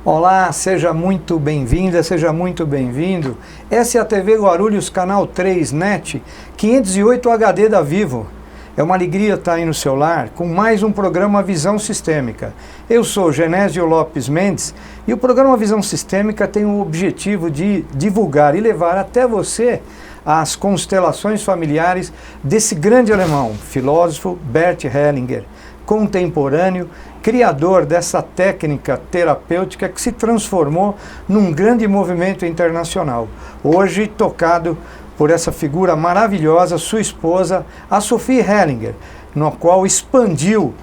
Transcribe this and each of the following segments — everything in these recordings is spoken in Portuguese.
Olá, seja muito bem-vinda, seja muito bem-vindo. Essa é a TV Guarulhos, canal 3 NET, 508 HD da Vivo. É uma alegria estar aí no seu lar com mais um programa Visão Sistêmica. Eu sou Genésio Lopes Mendes e o programa Visão Sistêmica tem o objetivo de divulgar e levar até você as constelações familiares desse grande alemão, filósofo Bert Hellinger, contemporâneo, criador dessa técnica terapêutica que se transformou num grande movimento internacional. Hoje tocado por essa figura maravilhosa, sua esposa, a Sophie Hellinger, no qual expandiu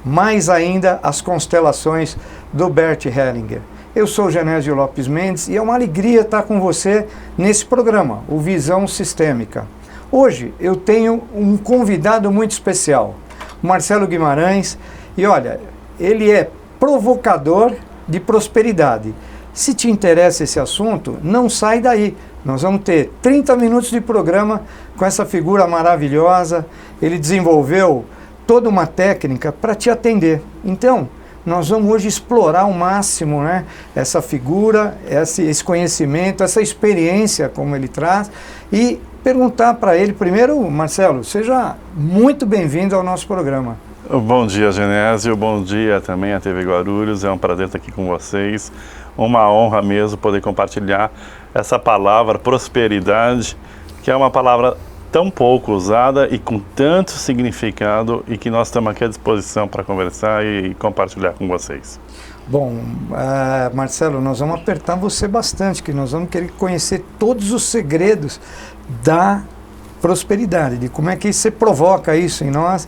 mais ainda as constelações do Bert Hellinger. Eu sou Genésio Lopes Mendes e é uma alegria estar com você nesse programa, o Visão Sistêmica. Hoje eu tenho um convidado muito especial, Marcelo Guimarães, e olha, ele é provocador de prosperidade. Se te interessa esse assunto, não sai daí. Nós vamos ter 30 minutos de programa com essa figura maravilhosa. Ele desenvolveu toda uma técnica para te atender. Então, nós vamos hoje explorar ao máximo, né, essa figura, esse conhecimento, essa experiência como ele traz e perguntar para ele, primeiro, Marcelo, seja muito bem-vindo ao nosso programa. Bom dia, Genésio, bom dia também à TV Guarulhos, é um prazer estar aqui com vocês, uma honra mesmo poder compartilhar essa palavra prosperidade, que é uma palavra tão pouco usada e com tanto significado e que nós estamos aqui à disposição para conversar e compartilhar com vocês. Bom, Marcelo, nós vamos apertar você bastante, que nós vamos querer conhecer todos os segredos da prosperidade, de como é que você provoca isso em nós.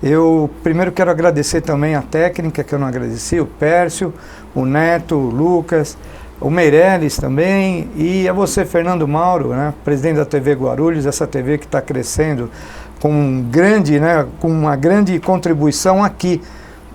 Eu primeiro quero agradecer também a técnica, que eu não agradeci, o Pércio, o Neto, o Lucas, o Meirelles também, e a você, Fernando Mauro, né, presidente da TV Guarulhos, essa TV que está crescendo com uma grande contribuição aqui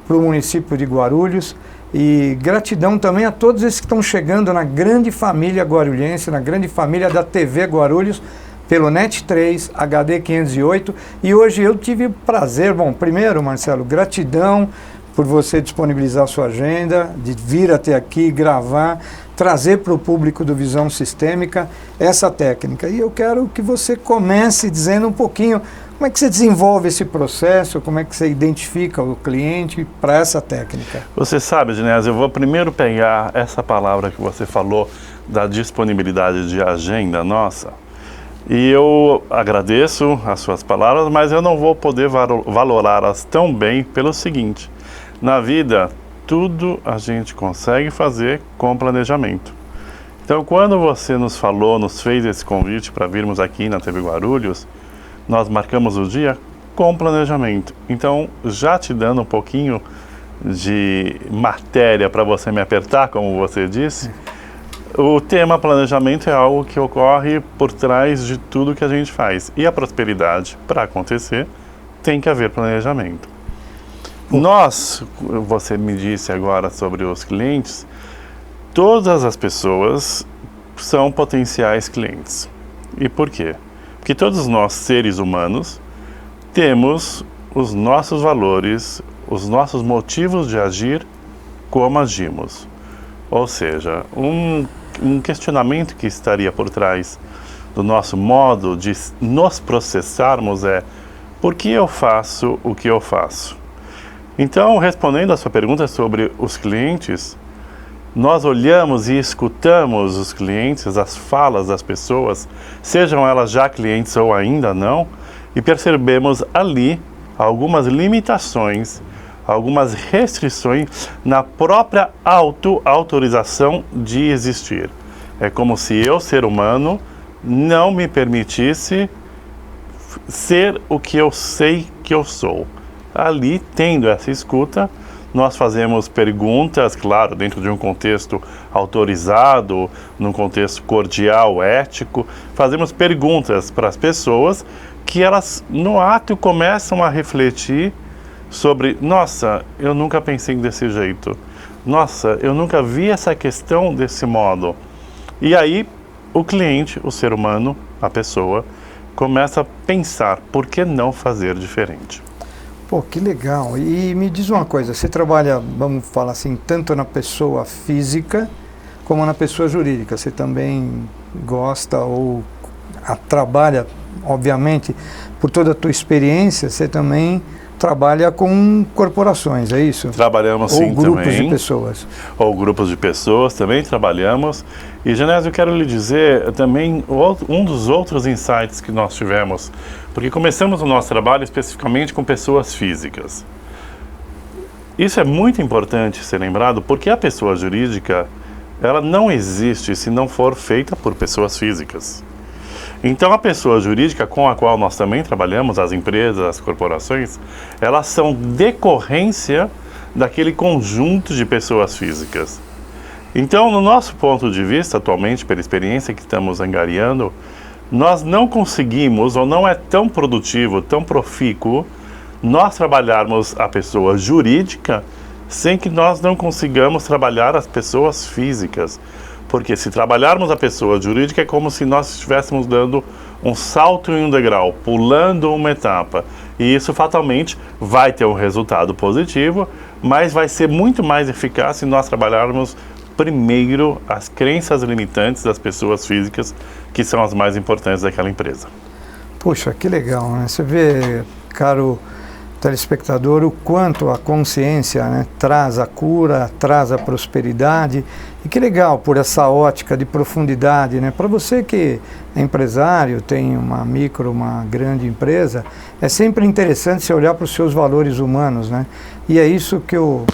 para o município de Guarulhos. E gratidão também a todos esses que estão chegando na grande família guarulhense, na grande família da TV Guarulhos, pelo NET 3, HD 508, e hoje eu tive o prazer, primeiro, Marcelo, gratidão por você disponibilizar a sua agenda, de vir até aqui, gravar, trazer para o público do Visão Sistêmica essa técnica. E eu quero que você comece dizendo um pouquinho como é que você desenvolve esse processo, como é que você identifica o cliente para essa técnica. Você sabe, Genésio, eu vou primeiro pegar essa palavra que você falou da disponibilidade de agenda nossa, e eu agradeço as suas palavras, mas eu não vou poder valorá-las tão bem pelo seguinte: na vida, tudo a gente consegue fazer com planejamento. Então, quando você nos fez esse convite para virmos aqui na TV Guarulhos, nós marcamos o dia com planejamento. Então, já te dando um pouquinho de matéria para você me apertar, como você disse, o tema planejamento é algo que ocorre por trás de tudo que a gente faz. E a prosperidade, para acontecer, tem que haver planejamento. Você me disse agora sobre os clientes, todas as pessoas são potenciais clientes. E por quê? Porque todos nós, seres humanos, temos os nossos valores, os nossos motivos de agir, como agimos. Ou seja, um questionamento que estaria por trás do nosso modo de nos processarmos é: por que eu faço o que eu faço? Então, respondendo a sua pergunta sobre os clientes, nós olhamos e escutamos os clientes, as falas das pessoas, sejam elas já clientes ou ainda não, e percebemos ali algumas limitações, algumas restrições na própria autorização de existir. É como se eu, ser humano, não me permitisse ser o que eu sei que eu sou. Ali, tendo essa escuta, nós fazemos perguntas, claro, dentro de um contexto autorizado, num contexto cordial, ético, fazemos perguntas para as pessoas que elas, no ato, começam a refletir sobre: nossa, eu nunca pensei desse jeito, nossa, eu nunca vi essa questão desse modo. E aí o cliente, o ser humano, a pessoa, começa a pensar: por que não fazer diferente? Pô, que legal. E me diz uma coisa, você trabalha, vamos falar assim, tanto na pessoa física como na pessoa jurídica. Você também gosta ou trabalha, obviamente, por toda a tua experiência, você também trabalha com corporações, é isso? Trabalhamos sim também. Ou grupos de pessoas. Ou grupos de pessoas, também trabalhamos. E, Genésio, eu quero lhe dizer também um dos outros insights que nós tivemos, porque começamos o nosso trabalho especificamente com pessoas físicas. Isso é muito importante ser lembrado, porque a pessoa jurídica, ela não existe se não for feita por pessoas físicas. Então, a pessoa jurídica com a qual nós também trabalhamos, as empresas, as corporações, elas são decorrência daquele conjunto de pessoas físicas. Então, no nosso ponto de vista, atualmente, pela experiência que estamos angariando, nós não conseguimos, ou não é tão produtivo, tão profícuo, nós trabalharmos a pessoa jurídica sem que nós não consigamos trabalhar as pessoas físicas. Porque se trabalharmos a pessoa jurídica é como se nós estivéssemos dando um salto em um degrau, pulando uma etapa. E isso fatalmente vai ter um resultado positivo, mas vai ser muito mais eficaz se nós trabalharmos primeiro as crenças limitantes das pessoas físicas, que são as mais importantes daquela empresa. Puxa, que legal, né? Você vê, caro telespectador, o quanto a consciência, né, traz a cura, traz a prosperidade. E que legal, por essa ótica de profundidade, né? Para você que é empresário, tem uma micro, uma grande empresa, é sempre interessante você olhar para os seus valores humanos, né? E é isso que o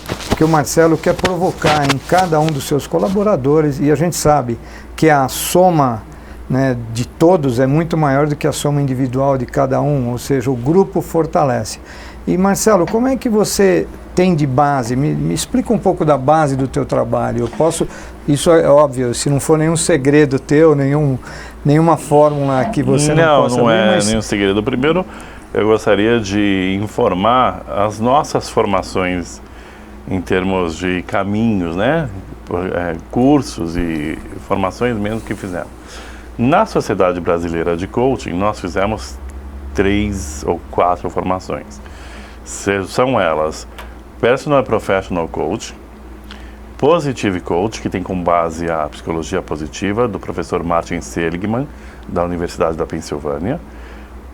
Marcelo quer provocar em cada um dos seus colaboradores, e a gente sabe que a soma, né, de todos é muito maior do que a soma individual de cada um, ou seja, o grupo fortalece. E Marcelo, como é que você tem de base? Me explica um pouco da base do teu trabalho. Eu posso, isso é óbvio, se não for nenhum segredo teu, nenhuma fórmula que você não possa Não abrir, é mas... nenhum segredo. Primeiro, eu gostaria de informar as nossas formações em termos de caminhos, né? Cursos e formações mesmo que fizemos. Na Sociedade Brasileira de Coaching, nós fizemos 3 ou 4 formações. São elas Personal Professional Coach, Positive Coach, que tem como base a psicologia positiva, do professor Martin Seligman, da Universidade da Pensilvânia,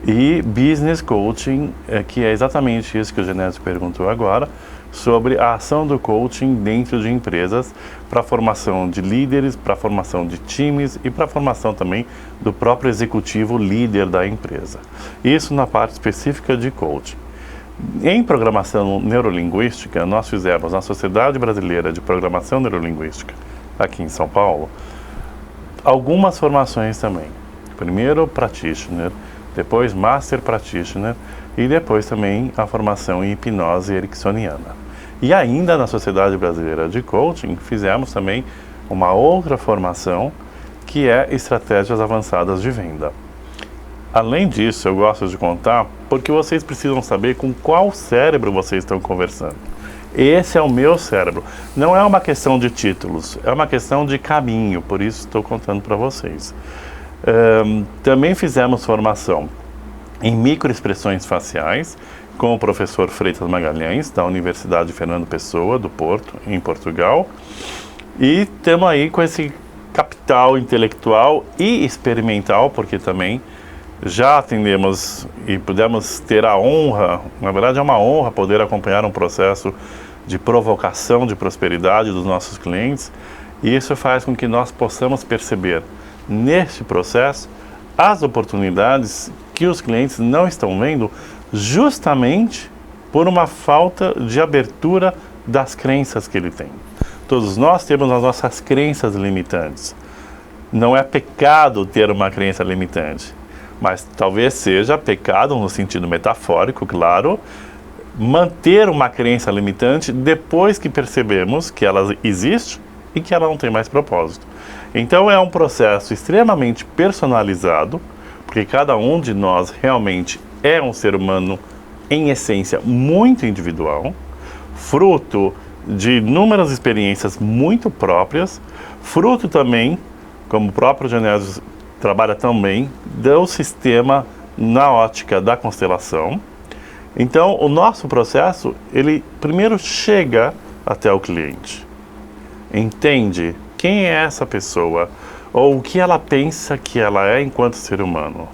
e Business Coaching, que é exatamente isso que o Genésio perguntou agora, sobre a ação do coaching dentro de empresas, para a formação de líderes, para a formação de times e para a formação também do próprio executivo líder da empresa. Isso na parte específica de coaching. Em programação neurolinguística, nós fizemos na Sociedade Brasileira de Programação Neurolinguística, aqui em São Paulo, algumas formações também. Primeiro, Practitioner, depois Master Practitioner e depois também a formação em hipnose ericksoniana. E ainda na Sociedade Brasileira de Coaching, fizemos também uma outra formação que é Estratégias Avançadas de Venda. Além disso, eu gosto de contar porque vocês precisam saber com qual cérebro vocês estão conversando. Esse é o meu cérebro. Não é uma questão de títulos, é uma questão de caminho, por isso estou contando para vocês. Também fizemos formação em microexpressões faciais com o professor Freitas Magalhães, da Universidade Fernando Pessoa, do Porto, em Portugal. E estamos aí com esse capital intelectual e experimental, porque também já atendemos e pudemos ter a honra, na verdade é uma honra poder acompanhar um processo de provocação de prosperidade dos nossos clientes, e isso faz com que nós possamos perceber neste processo as oportunidades que os clientes não estão vendo justamente por uma falta de abertura das crenças que ele tem. Todos nós temos as nossas crenças limitantes. Não é pecado ter uma crença limitante, mas talvez seja pecado no sentido metafórico, claro, manter uma crença limitante depois que percebemos que ela existe e que ela não tem mais propósito. Então é um processo extremamente personalizado, porque cada um de nós realmente é um ser humano em essência muito individual, fruto de inúmeras experiências muito próprias, fruto também, como o próprio Genésio trabalha também, do sistema na ótica da constelação. Então, o nosso processo, ele primeiro chega até o cliente, entende quem é essa pessoa, ou o que ela pensa que ela é enquanto ser humano.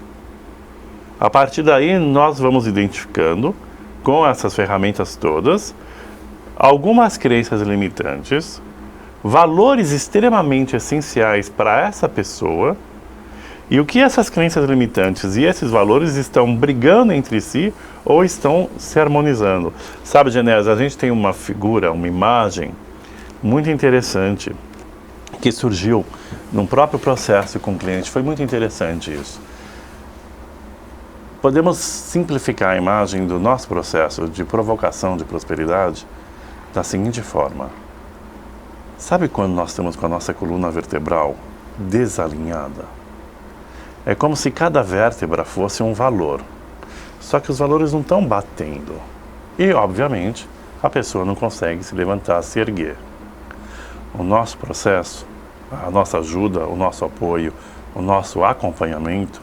A partir daí, nós vamos identificando, com essas ferramentas todas, algumas crenças limitantes, valores extremamente essenciais para essa pessoa, e o que essas crenças limitantes e esses valores estão brigando entre si ou estão se harmonizando. Sabe, Genésio, a gente tem uma figura, uma imagem muito interessante que surgiu num próprio processo com o cliente. Foi muito interessante isso. Podemos simplificar a imagem do nosso processo de provocação de prosperidade da seguinte forma. Sabe quando nós estamos com a nossa coluna vertebral desalinhada? É como se cada vértebra fosse um valor. Só que os valores não estão batendo. E, obviamente, a pessoa não consegue se levantar, se erguer. O nosso processo, a nossa ajuda, o nosso apoio, o nosso acompanhamento,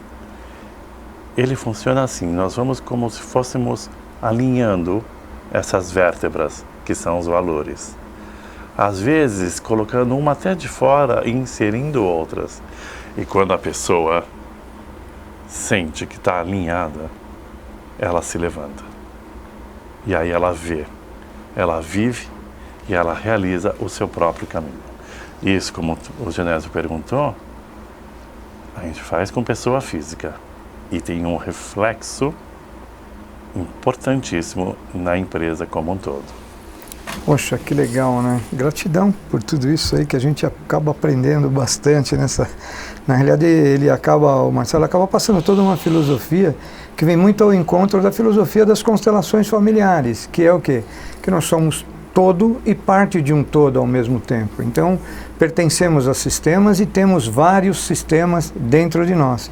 ele funciona assim. Nós vamos como se fôssemos alinhando essas vértebras, que são os valores. Às vezes, colocando uma até de fora e inserindo outras. E quando a pessoa sente que está alinhada, ela se levanta. E aí ela vê, ela vive e ela realiza o seu próprio caminho. Isso, como o Genésio perguntou, a gente faz com pessoa física e tem um reflexo importantíssimo na empresa como um todo. Poxa, que legal, né? Gratidão por tudo isso aí que a gente acaba aprendendo bastante nessa... Na realidade, o Marcelo acaba passando toda uma filosofia que vem muito ao encontro da filosofia das constelações familiares, que é o quê? Que nós somos todo e parte de um todo ao mesmo tempo. Então, pertencemos a sistemas e temos vários sistemas dentro de nós.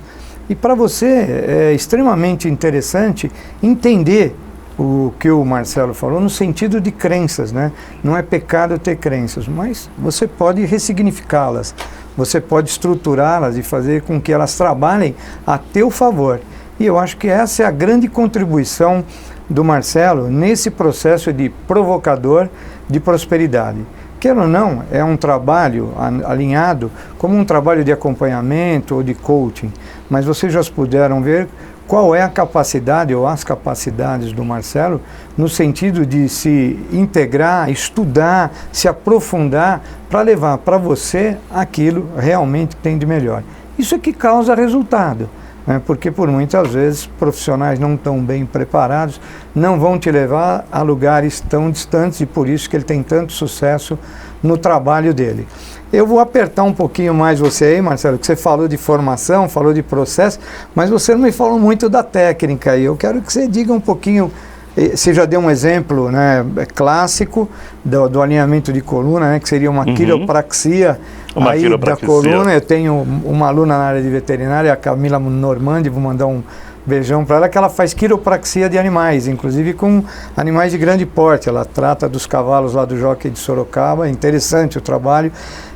E para você é extremamente interessante entender o que o Marcelo falou no sentido de crenças, né? Não é pecado ter crenças, mas você pode ressignificá-las, você pode estruturá-las e fazer com que elas trabalhem a teu favor. E eu acho que essa é a grande contribuição do Marcelo nesse processo de provocador de prosperidade. Quer ou não, é um trabalho alinhado como um trabalho de acompanhamento ou de coaching, mas vocês já puderam ver qual é a capacidade ou as capacidades do Marcelo no sentido de se integrar, estudar, se aprofundar para levar para você aquilo realmente que tem de melhor. Isso é que causa resultado, né? Porque por muitas vezes profissionais não tão bem preparados não vão te levar a lugares tão distantes e por isso que ele tem tanto sucesso no trabalho dele. Eu vou apertar um pouquinho mais você aí, Marcelo, que você falou de formação, falou de processo, mas você não me falou muito da técnica aí. Eu quero que você diga um pouquinho, você já deu um exemplo, né, clássico do alinhamento de coluna, né, que seria uma quiropraxia, da coluna. Eu tenho uma aluna na área de veterinária, a Camila Normandi, vou mandar um beijão para ela, que ela faz quiropraxia de animais, inclusive com animais de grande porte. Ela trata dos cavalos lá do Jockey de Sorocaba. É interessante o trabalho.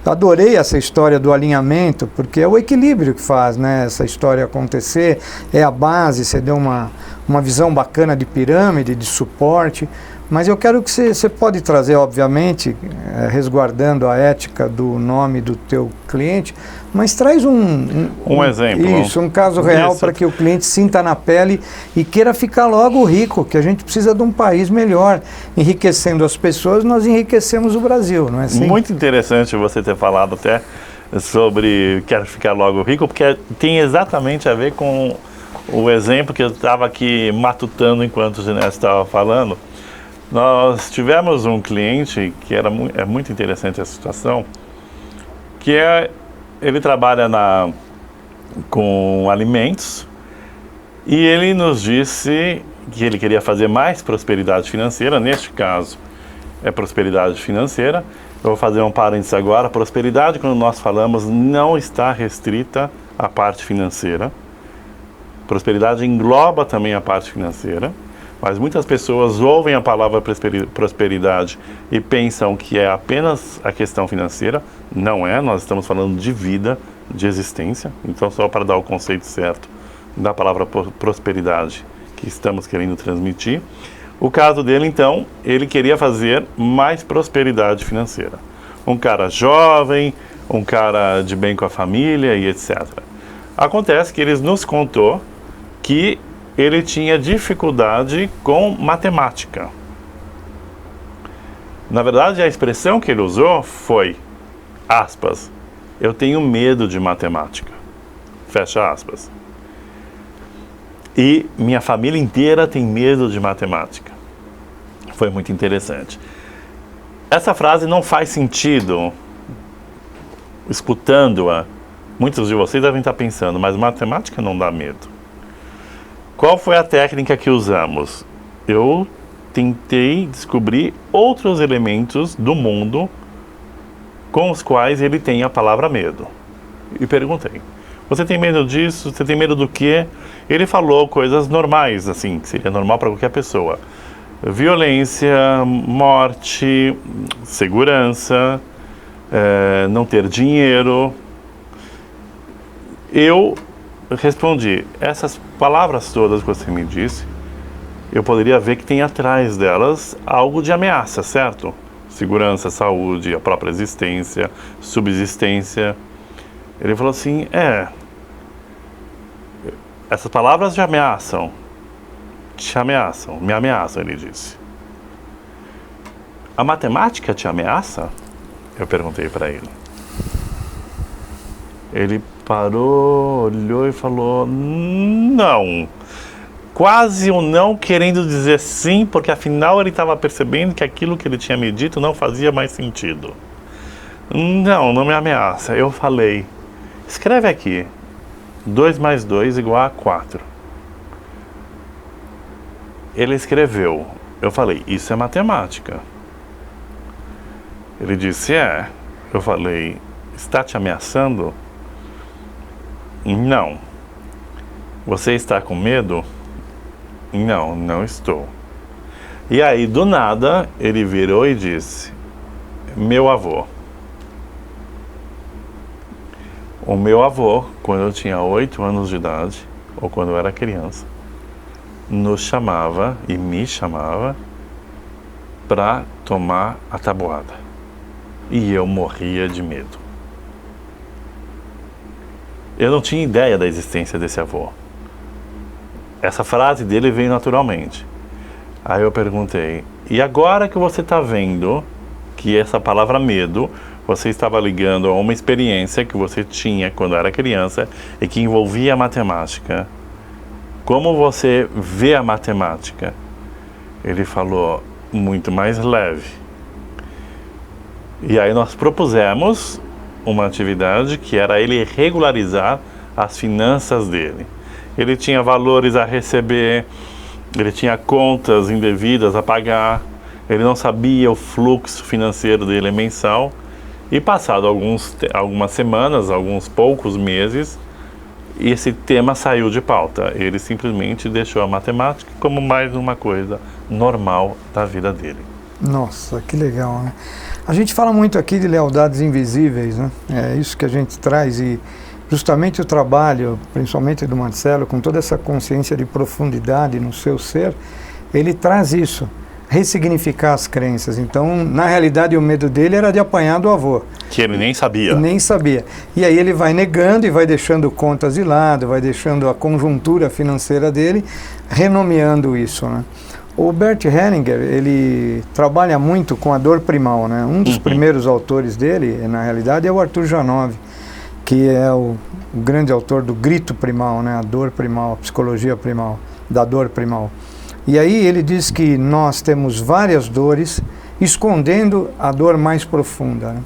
Eu adorei essa história do alinhamento, porque é o equilíbrio que faz, né, essa história acontecer, é a base. Você deu uma visão bacana de pirâmide, de suporte, mas eu quero que você pode trazer, obviamente, resguardando a ética do nome do teu cliente, mas traz um exemplo. Isso, um caso real para que o cliente sinta na pele e queira ficar logo rico, que a gente precisa de um país melhor. Enriquecendo as pessoas, nós enriquecemos o Brasil, não é assim? Muito interessante você ter falado até sobre quero ficar logo rico, porque tem exatamente a ver com o exemplo que eu estava aqui matutando enquanto o Genésio estava falando. Nós tivemos um cliente que é muito interessante essa situação, que ele trabalha com alimentos e ele nos disse que ele queria fazer mais prosperidade financeira. Neste caso, é prosperidade financeira. Eu vou fazer um parênteses agora. Prosperidade, quando nós falamos, não está restrita à parte financeira. Prosperidade engloba também a parte financeira. Mas muitas pessoas ouvem a palavra prosperidade e pensam que é apenas a questão financeira. Não é, nós estamos falando de vida, de existência. Então, só para dar o conceito certo da palavra prosperidade, que estamos querendo transmitir. O caso dele, então, ele queria fazer mais prosperidade financeira. Um cara jovem, um cara de bem com a família e etc. Acontece que ele nos contou que ele tinha dificuldade com matemática. Na verdade, a expressão que ele usou foi, aspas, eu tenho medo de matemática, fecha aspas. E minha família inteira tem medo de matemática. Foi muito interessante. Essa frase não faz sentido, escutando-a. Muitos de vocês devem estar pensando, mas matemática não dá medo. Qual foi a técnica que usamos? Eu tentei descobrir outros elementos do mundo com os quais ele tem a palavra medo. E perguntei, você tem medo disso? Você tem medo do quê? Ele falou coisas normais, assim, que seria normal para qualquer pessoa. Violência, morte, segurança, não ter dinheiro. Eu respondi, essas palavras todas que você me disse, eu poderia ver que tem atrás delas algo de ameaça, certo? Segurança, saúde, a própria existência, subsistência. Ele falou assim, essas palavras te ameaçam, me ameaçam, ele disse. A matemática te ameaça? Eu perguntei para ele. Ele parou, olhou e falou, não. Quase um não querendo dizer sim, porque afinal ele estava percebendo que aquilo que ele tinha me dito não fazia mais sentido. Não me ameaça. Eu falei, escreve aqui, 2 mais 2 igual a 4. Ele escreveu. Eu falei, isso é matemática. Ele disse, Eu falei, está te ameaçando? Não. Você está com medo? Não, não estou. E aí, do nada, ele virou e disse, meu avô. O meu avô, quando eu tinha 8 anos de idade, ou quando eu era criança, nos chamava e me chamava para tomar a tabuada. E eu morria de medo. Eu não tinha ideia da existência desse avô. Essa frase dele veio naturalmente. Aí eu perguntei, e agora que você está vendo que essa palavra medo, você estava ligando a uma experiência que você tinha quando era criança e que envolvia a matemática, como você vê a matemática? Ele falou, muito mais leve. E aí nós propusemos uma atividade que era ele regularizar as finanças dele. Ele tinha valores a receber, ele tinha contas indevidas a pagar, ele não sabia o fluxo financeiro dele mensal. E passado algumas semanas, alguns poucos meses, esse tema saiu de pauta. Ele simplesmente deixou a matemática como mais uma coisa normal da vida dele. Nossa, que legal, né? A gente fala muito aqui de lealdades invisíveis, né? É isso que a gente traz e justamente o trabalho, principalmente do Marcelo, com toda essa consciência de profundidade no seu ser, ele traz isso, ressignificar as crenças. Então, na realidade, o medo dele era de apanhar do avô. Que ele nem sabia. Nem sabia. E aí ele vai negando e vai deixando contas de lado, vai deixando a conjuntura financeira dele, renomeando isso, né? O Bert Hellinger, ele trabalha muito com a dor primal, né? Um dos primeiros autores dele, na realidade, é o Arthur Janov, que é o grande autor do grito primal, né? A dor primal, a psicologia primal, da dor primal. E aí ele diz que nós temos várias dores escondendo a dor mais profunda, né?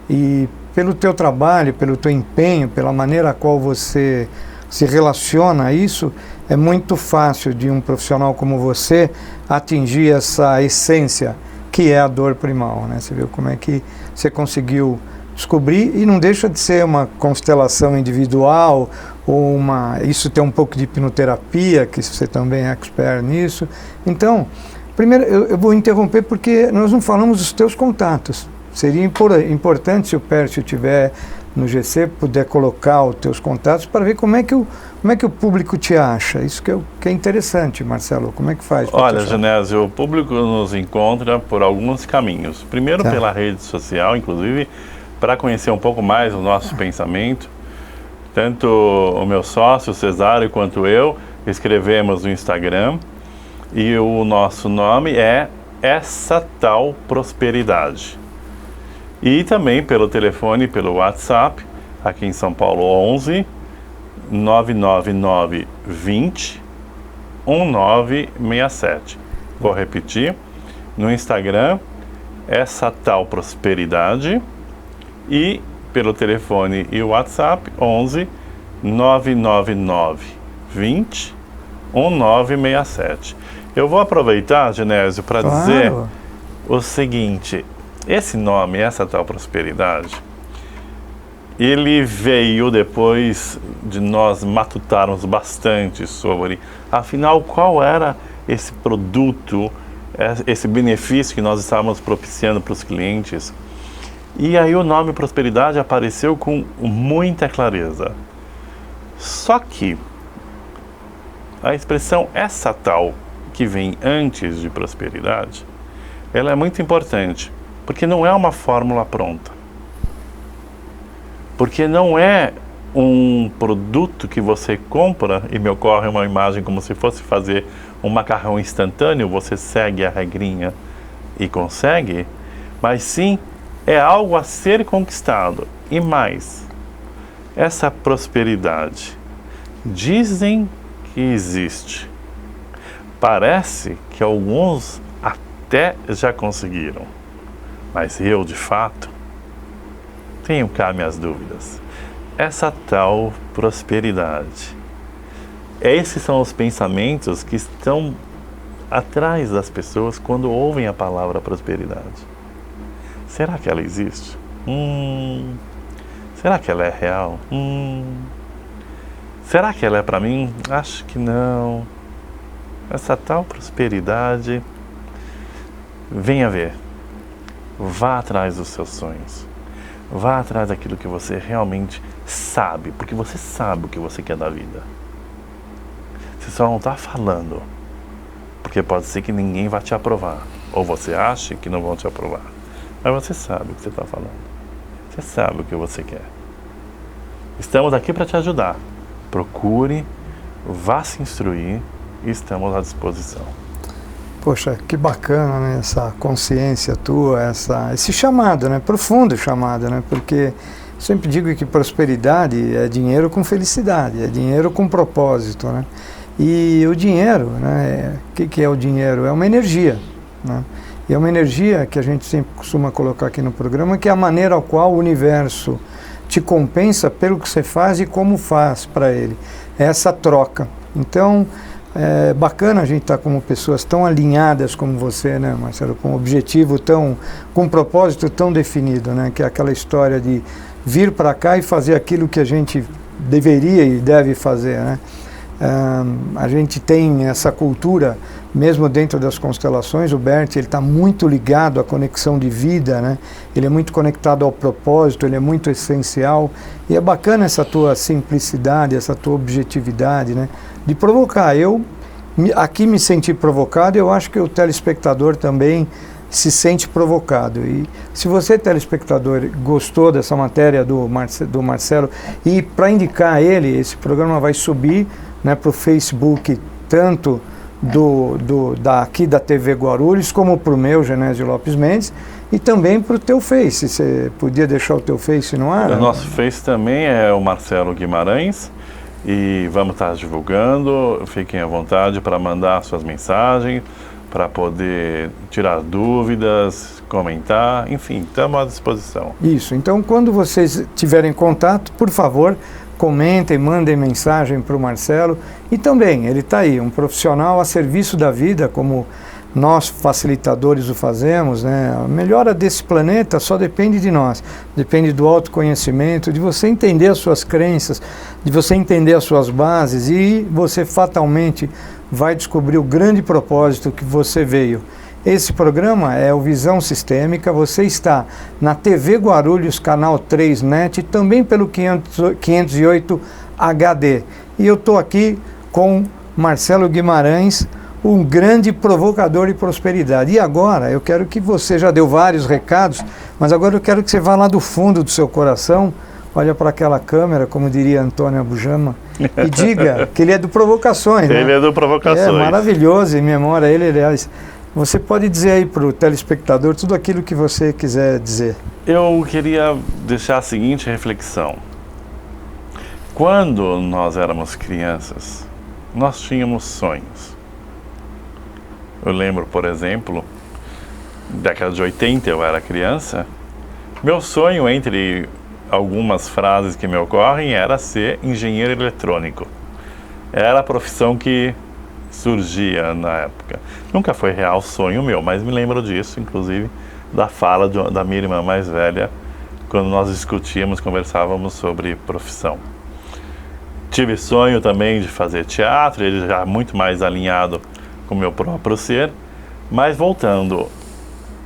E pelo teu trabalho, pelo teu empenho, pela maneira a qual você se relaciona a isso, é muito fácil de um profissional como você atingir essa essência que é a dor primal, né? Você viu como é que você conseguiu descobrir e não deixa de ser uma constelação individual ou isso tem um pouco de hipnoterapia, que você também é expert nisso. Então, primeiro eu vou interromper porque nós não falamos dos teus contatos. Seria importante se o Pércio estiver no GC, puder colocar os teus contatos para ver como é que o público te acha. Isso que é interessante, Marcelo. Como é que faz? Olha, Genésio, o público nos encontra por alguns caminhos. Primeiro, pela rede social, inclusive, para conhecer um pouco mais o nosso pensamento. Tanto o meu sócio, Cesário, quanto eu, escrevemos no Instagram. E o nosso nome é Essa Tal Prosperidade. E também pelo telefone, pelo WhatsApp, aqui em São Paulo, 11 999 20 1967. Vou repetir, no Instagram, Essa Tal Prosperidade, e pelo telefone e o WhatsApp, 11 999 20 1967. Eu vou aproveitar, Genésio, para dizer o seguinte: esse nome, Essa Tal Prosperidade, ele veio depois de nós matutarmos bastante sobre, afinal, qual era esse produto, esse benefício que nós estávamos propiciando para os clientes. E aí o nome Prosperidade apareceu com muita clareza. Só que a expressão essa tal, que vem antes de prosperidade, ela é muito importante, porque não é uma fórmula pronta. Porque não é um produto que você compra e me ocorre uma imagem como se fosse fazer um macarrão instantâneo, você segue a regrinha e consegue, mas sim é algo a ser conquistado. E mais, essa prosperidade dizem que existe. Parece que alguns até já conseguiram, mas eu, de fato, tenho cá minhas dúvidas. Essa tal prosperidade, esses são os pensamentos que estão atrás das pessoas quando ouvem a palavra prosperidade. Será que ela existe? Será que ela é real? Será que ela é para mim? Acho que não. Essa tal prosperidade, venha ver. Vá atrás dos seus sonhos. Vá atrás daquilo que você realmente sabe, porque você sabe o que você quer da vida. Você só não está falando, porque pode ser que ninguém vá te aprovar, ou você acha que não vão te aprovar. Mas você sabe o que você está falando. Você sabe o que você quer. Estamos aqui para te ajudar. Procure, vá se instruir e estamos à disposição. Poxa, que bacana, né? Essa consciência tua, esse chamado, né? Profundo chamado, né? Porque sempre digo que prosperidade é dinheiro com felicidade, é dinheiro com propósito, né? E o dinheiro, né? O que é o dinheiro? É uma energia, né? E é uma energia que a gente sempre costuma colocar aqui no programa, que é a maneira ao qual o universo te compensa pelo que você faz e como faz para ele. É essa troca. Então, é bacana a gente estar como pessoas tão alinhadas como você, né, Marcelo, com um objetivo com um propósito tão definido, né, que é aquela história de vir para cá e fazer aquilo que a gente deveria e deve fazer, né. A gente tem essa cultura, mesmo dentro das constelações, o Bert, ele está muito ligado à conexão de vida, né? Ele é muito conectado ao propósito, ele é muito essencial, e é bacana essa tua simplicidade, essa tua objetividade, né? De provocar. Eu aqui me senti provocado, eu acho que o telespectador também se sente provocado. E se você, telespectador, gostou dessa matéria do Marcelo, e para indicar ele, esse programa vai subir, né, para o Facebook, tanto aqui da TV Guarulhos, como para o meu, Genésio Lopes Mendes, e também para o teu Face. Você podia deixar o teu Face no ar? O nosso Face também é o Marcelo Guimarães, e vamos estar divulgando. Fiquem à vontade para mandar suas mensagens, para poder tirar dúvidas, comentar, enfim, estamos à disposição. Isso, então quando vocês tiverem contato, por favor, comentem, mandem mensagem para o Marcelo. E também, ele está aí, um profissional a serviço da vida, como nós facilitadores o fazemos, né? A melhora desse planeta só depende de nós, depende do autoconhecimento, de você entender as suas crenças, de você entender as suas bases, e você fatalmente vai descobrir o grande propósito que você veio. Esse programa é o Visão Sistêmica. Você está na TV Guarulhos, canal 3 NET, também pelo 508 HD. E eu estou aqui com Marcelo Guimarães, um grande provocador de prosperidade. E agora, eu quero que você, já deu vários recados, mas agora eu quero que você vá lá do fundo do seu coração, olha para aquela câmera, como diria Antônio Abujamra, e diga que ele é do Provocações. Ele né? é do Provocações. É maravilhoso, em memória a ele, aliás. Você pode dizer aí para o telespectador tudo aquilo que você quiser dizer. Eu queria deixar a seguinte reflexão. Quando nós éramos crianças, nós tínhamos sonhos. Eu lembro, por exemplo, década de 80, eu era criança, meu sonho, entre algumas frases que me ocorrem, era ser engenheiro eletrônico. Era a profissão que surgia na época. Nunca foi real sonho meu, mas me lembro disso, inclusive, da fala da minha irmã mais velha, quando nós discutíamos, conversávamos sobre profissão. Tive sonho também de fazer teatro, ele já muito mais alinhado com o meu próprio ser, mas voltando,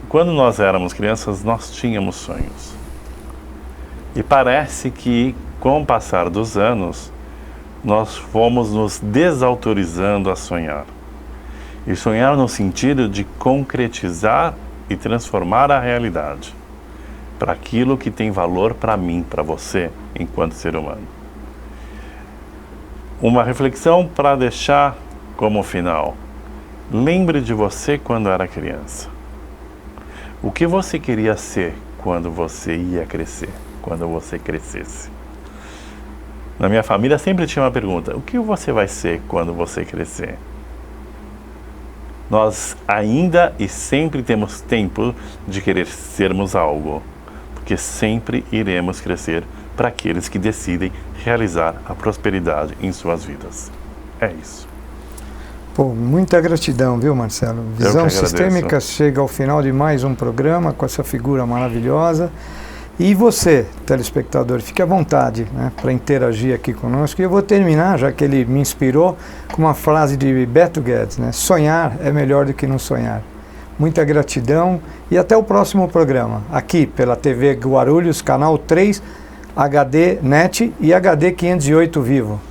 quando nós éramos crianças, nós tínhamos sonhos. E parece que, com o passar dos anos, nós fomos nos desautorizando a sonhar. E sonhar no sentido de concretizar e transformar a realidade para aquilo que tem valor para mim, para você, enquanto ser humano. Uma reflexão para deixar como final. Lembre de você quando era criança. O que você queria ser quando você ia crescer, quando você crescesse? Na minha família sempre tinha uma pergunta: o que você vai ser quando você crescer? Nós ainda e sempre temos tempo de querer sermos algo, porque sempre iremos crescer para aqueles que decidem realizar a prosperidade em suas vidas. É isso. Pô, muita gratidão, viu, Marcelo? Visão Sistêmica chega ao final de mais um programa com essa figura maravilhosa. E você, telespectador, fique à vontade, né, para interagir aqui conosco. E eu vou terminar, já que ele me inspirou, com uma frase de Beto Guedes, né? Sonhar é melhor do que não sonhar. Muita gratidão e até o próximo programa, aqui pela TV Guarulhos, canal 3, HD NET e HD 508 Vivo.